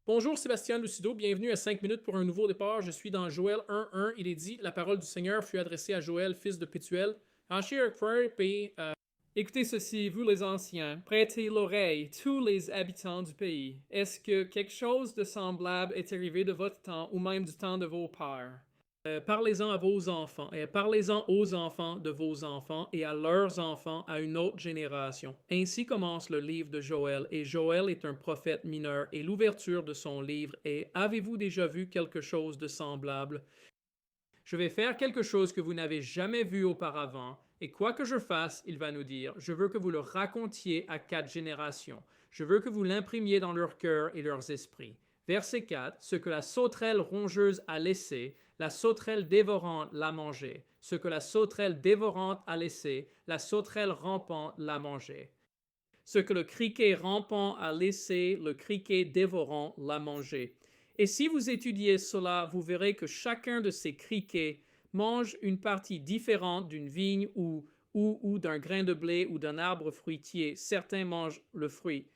Bonjour Sébastien Lucido, bienvenue à 5 minutes pour un nouveau départ. Je suis dans Joël 1.1. Il est dit, la parole du Seigneur fut adressée à Joël, fils de Pétuel. Écoutez ceci, vous les anciens, prêtez l'oreille, tous les habitants du pays. Est-ce que quelque chose de semblable est arrivé de votre temps ou même du temps de vos pères? Parlez-en à vos enfants, et parlez-en aux enfants de vos enfants et à leurs enfants à une autre génération. Ainsi commence le livre de Joël, et Joël est un prophète mineur, et l'ouverture de son livre est « Avez-vous déjà vu quelque chose de semblable? Je vais faire quelque chose que vous n'avez jamais vu auparavant, et quoi que je fasse, il va nous dire, je veux que vous le racontiez à 4 générations. Je veux que vous l'imprimiez dans leur cœur et leurs esprits. » Verset 4, ce que la sauterelle rongeuse a laissé, la sauterelle dévorante l'a mangé. Ce que la sauterelle dévorante a laissé, la sauterelle rampante l'a mangé. Ce que le criquet rampant a laissé, le criquet dévorant l'a mangé. Et si vous étudiez cela, vous verrez que chacun de ces criquets mange une partie différente d'une vigne ou d'un grain de blé ou d'un arbre fruitier. Certains mangent le fruit.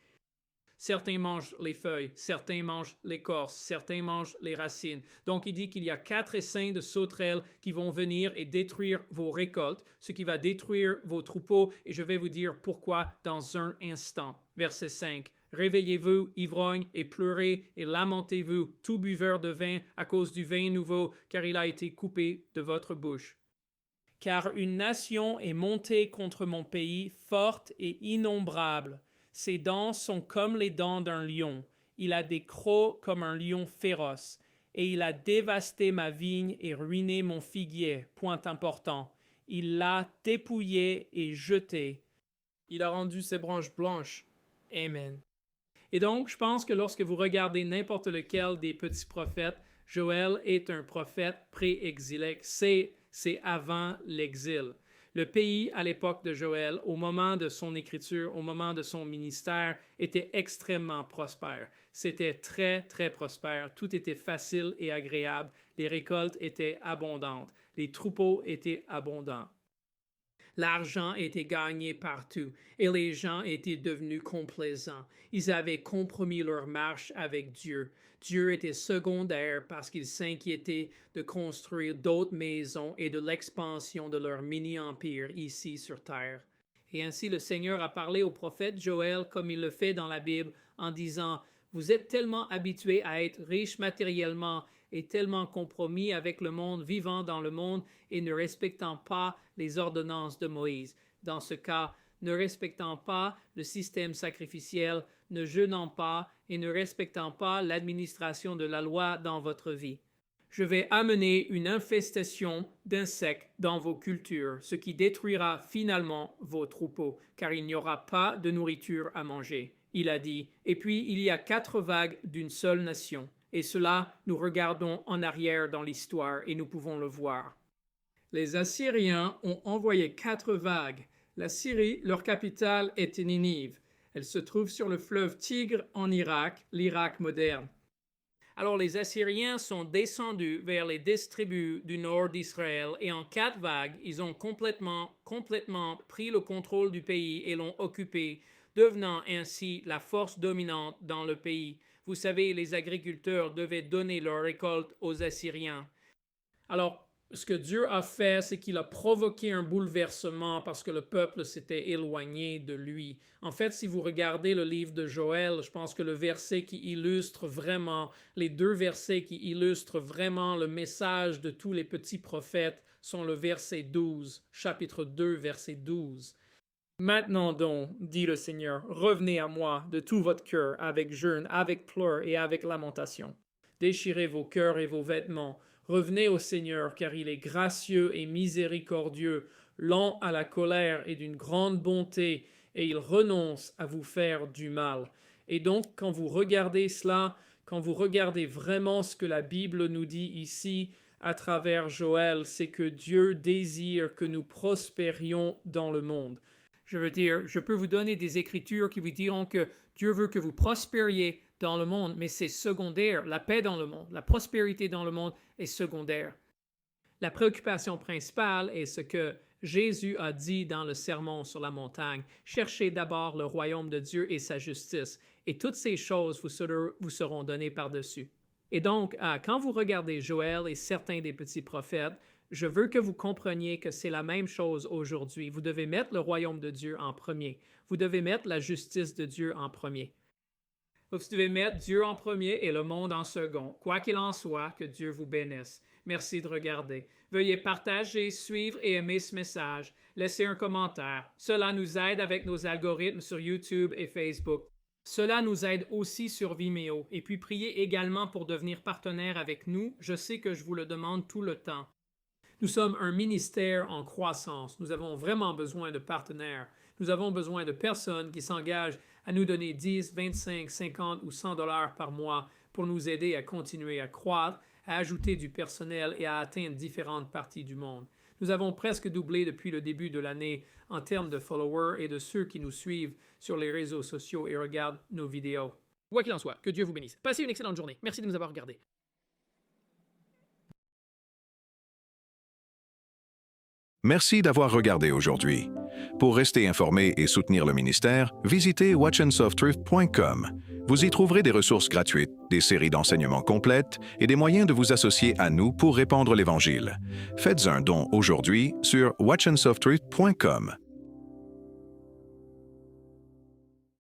Certains mangent les feuilles, certains mangent l'écorce, certains mangent les racines. Donc il dit qu'il y a 4 essaims de sauterelles qui vont venir et détruire vos récoltes, ce qui va détruire vos troupeaux, et je vais vous dire pourquoi dans un instant. Verset 5. Réveillez-vous, ivrognes, et pleurez, et lamentez-vous, tout buveur de vin, à cause du vin nouveau, car il a été coupé de votre bouche. Car une nation est montée contre mon pays, forte et innombrable. Ses dents sont comme les dents d'un lion. Il a des crocs comme un lion féroce. Et il a dévasté ma vigne et ruiné mon figuier. Point important. Il l'a dépouillé et jeté. Il a rendu ses branches blanches. Amen. Et donc, je pense que lorsque vous regardez n'importe lequel des petits prophètes, Joël est un prophète pré-exilé. C'est avant l'exil. Le pays, à l'époque de Joël, au moment de son écriture, au moment de son ministère, était extrêmement prospère. C'était très, très prospère. Tout était facile et agréable. Les récoltes étaient abondantes. Les troupeaux étaient abondants. L'argent était gagné partout et les gens étaient devenus complaisants. Ils avaient compromis leur marche avec Dieu. Dieu était secondaire parce qu'ils s'inquiétaient de construire d'autres maisons et de l'expansion de leur mini-empire ici sur terre. Et ainsi le Seigneur a parlé au prophète Joël comme il le fait dans la Bible en disant « Vous êtes tellement habitués à être riches matériellement et tellement compromis avec le monde, vivant dans le monde et ne respectant pas les ordonnances de Moïse. Dans ce cas, ne respectant pas le système sacrificiel, ne jeûnant pas et ne respectant pas l'administration de la loi dans votre vie. Je vais amener une infestation d'insectes dans vos cultures, ce qui détruira finalement vos troupeaux, car il n'y aura pas de nourriture à manger. » Il a dit, et puis il y a 4 vagues d'une seule nation. Et cela, nous regardons en arrière dans l'histoire et nous pouvons le voir. Les Assyriens ont envoyé 4 vagues. La Syrie, leur capitale, est Ninive. Elle se trouve sur le fleuve Tigre en Irak, l'Irak moderne. Alors les Assyriens sont descendus vers les 10 tribus du nord d'Israël et en 4 vagues, ils ont complètement pris le contrôle du pays et l'ont occupé, devenant ainsi la force dominante dans le pays. Vous savez, les agriculteurs devaient donner leur récolte aux Assyriens. Alors, ce que Dieu a fait, c'est qu'il a provoqué un bouleversement parce que le peuple s'était éloigné de lui. En fait, si vous regardez le livre de Joël, je pense que le verset qui illustre vraiment, les 2 versets qui illustrent vraiment le message de tous les petits prophètes sont le verset 12, chapitre 2, verset 12. Maintenant donc, dit le Seigneur, revenez à moi de tout votre cœur, avec jeûne, avec pleurs et avec lamentation. Déchirez vos cœurs et vos vêtements. Revenez au Seigneur, car il est gracieux et miséricordieux, lent à la colère et d'une grande bonté, et il renonce à vous faire du mal. Et donc, quand vous regardez cela, quand vous regardez vraiment ce que la Bible nous dit ici, à travers Joël, c'est que Dieu désire que nous prospérions dans le monde. Je veux dire, je peux vous donner des écritures qui vous diront que Dieu veut que vous prospériez dans le monde, mais c'est secondaire. La paix dans le monde, la prospérité dans le monde est secondaire. La préoccupation principale est ce que Jésus a dit dans le Sermon sur la montagne, « Cherchez d'abord le royaume de Dieu et sa justice, et toutes ces choses vous seront données par-dessus. » Et donc, quand vous regardez Joël et certains des petits prophètes, je veux que vous compreniez que c'est la même chose aujourd'hui. Vous devez mettre le royaume de Dieu en premier. Vous devez mettre la justice de Dieu en premier. Vous devez mettre Dieu en premier et le monde en second. Quoi qu'il en soit, que Dieu vous bénisse. Merci de regarder. Veuillez partager, suivre et aimer ce message. Laissez un commentaire. Cela nous aide avec nos algorithmes sur YouTube et Facebook. Cela nous aide aussi sur Vimeo. Et puis priez également pour devenir partenaire avec nous. Je sais que je vous le demande tout le temps. Nous sommes un ministère en croissance. Nous avons vraiment besoin de partenaires. Nous avons besoin de personnes qui s'engagent à nous donner 10, 25, 50 ou 100 dollars par mois pour nous aider à continuer à croître, à ajouter du personnel et à atteindre différentes parties du monde. Nous avons presque doublé depuis le début de l'année en termes de followers et de ceux qui nous suivent sur les réseaux sociaux et regardent nos vidéos. Quoi qu'il en soit, que Dieu vous bénisse. Passez une excellente journée. Merci de nous avoir regardés. Merci d'avoir regardé aujourd'hui. Pour rester informé et soutenir le ministère, visitez watchandsofttruth.com. Vous y trouverez des ressources gratuites, des séries d'enseignements complètes et des moyens de vous associer à nous pour répandre l'Évangile. Faites un don aujourd'hui sur watchandsofttruth.com.